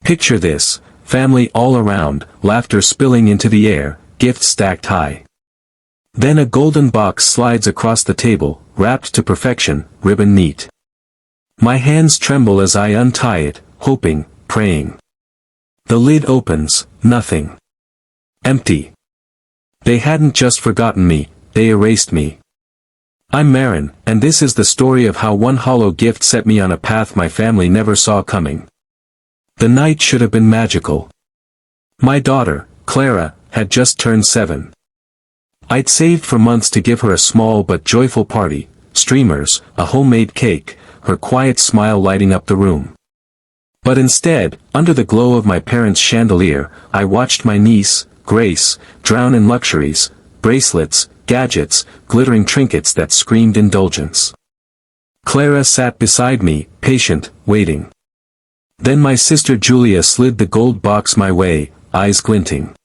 Picture this, family all around, laughter spilling into the air, gifts stacked high. Then a golden box slides across the table, wrapped to perfection, ribbon neat. My hands tremble as I untie it, hoping, praying. The lid opens, nothing. Empty. They hadn't just forgotten me, they erased me. I'm Maren, and this is the story of how one hollow gift set me on a path my family never saw coming. The night should have been magical. My daughter, Clara, had just turned 7. I'd saved for months to give her a small but joyful party, streamers, a homemade cake, her quiet smile lighting up the room. But instead, under the glow of my parents' chandelier, I watched my niece, Grace, drown in luxuries, bracelets, gadgets, glittering trinkets that screamed indulgence. Clara sat beside me, patient, waiting. Then my sister Julia slid the gold box my way, eyes glinting.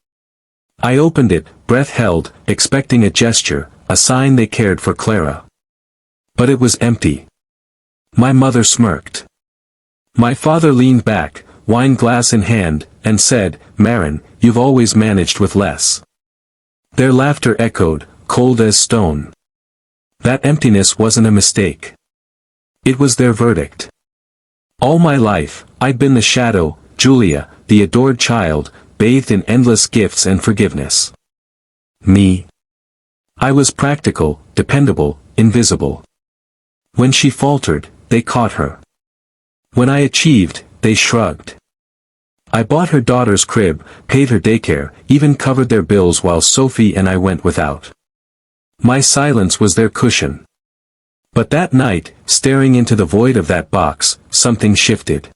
I opened it, breath held, expecting a gesture, a sign they cared for Clara. But it was empty. My mother smirked. My father leaned back, wine glass in hand, and said, "Maren, you've always managed with less." Their laughter echoed, cold as stone. That emptiness wasn't a mistake. It was their verdict. All my life, I'd been the shadow, Julia, the adored child, bathed in endless gifts and forgiveness. Me. I was practical, dependable, invisible. When she faltered, they caught her. When I achieved, they shrugged. I bought her daughter's crib, paid her daycare, even covered their bills while Sophie and I went without. My silence was their cushion. But that night, staring into the void of that box, something shifted.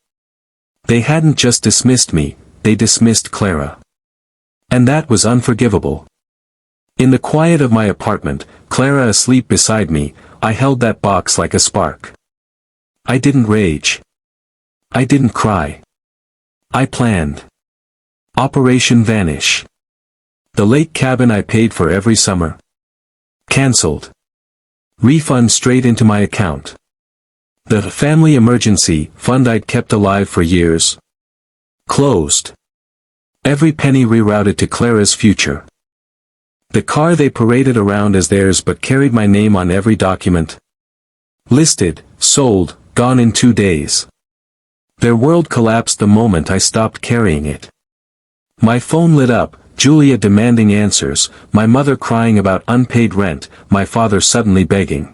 They hadn't just dismissed me, they dismissed Clara. And that was unforgivable. In the quiet of my apartment, Clara asleep beside me, I held that box like a spark. I didn't rage. I didn't cry. I planned. Operation Vanish. The lake cabin I paid for every summer. Cancelled. Refund straight into my account. The family emergency fund I'd kept alive for years. Closed. Every penny rerouted to Clara's future. The car they paraded around as theirs but carried my name on every document. Listed, sold, gone in 2 days. Their world collapsed the moment I stopped carrying it. My phone lit up, Julia demanding answers, my mother crying about unpaid rent, my father suddenly begging.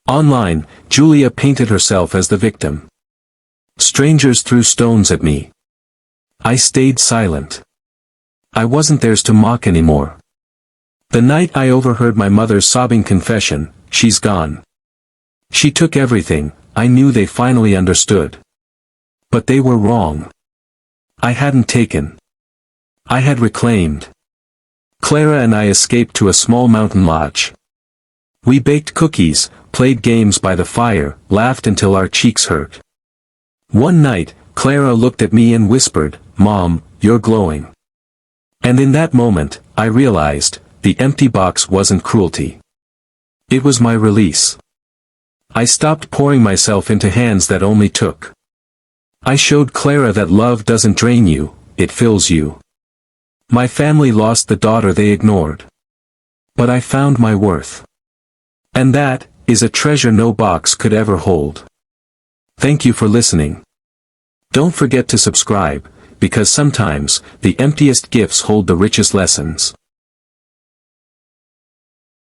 Online, Julia painted herself as the victim. Strangers threw stones at me. I stayed silent. I wasn't theirs to mock anymore. The night I overheard my mother's sobbing confession, "She's gone. She took everything," I knew they finally understood. But they were wrong. I hadn't taken. I had reclaimed. Clara and I escaped to a small mountain lodge. We baked cookies, played games by the fire, laughed until our cheeks hurt. One night, Clara looked at me and whispered, "Mom, you're glowing." And in that moment, I realized, the empty box wasn't cruelty. It was my release. I stopped pouring myself into hands that only took. I showed Clara that love doesn't drain you, it fills you. My family lost the daughter they ignored. But I found my worth. And that is a treasure no box could ever hold. Thank you for listening. Don't forget to subscribe, because sometimes, the emptiest gifts hold the richest lessons.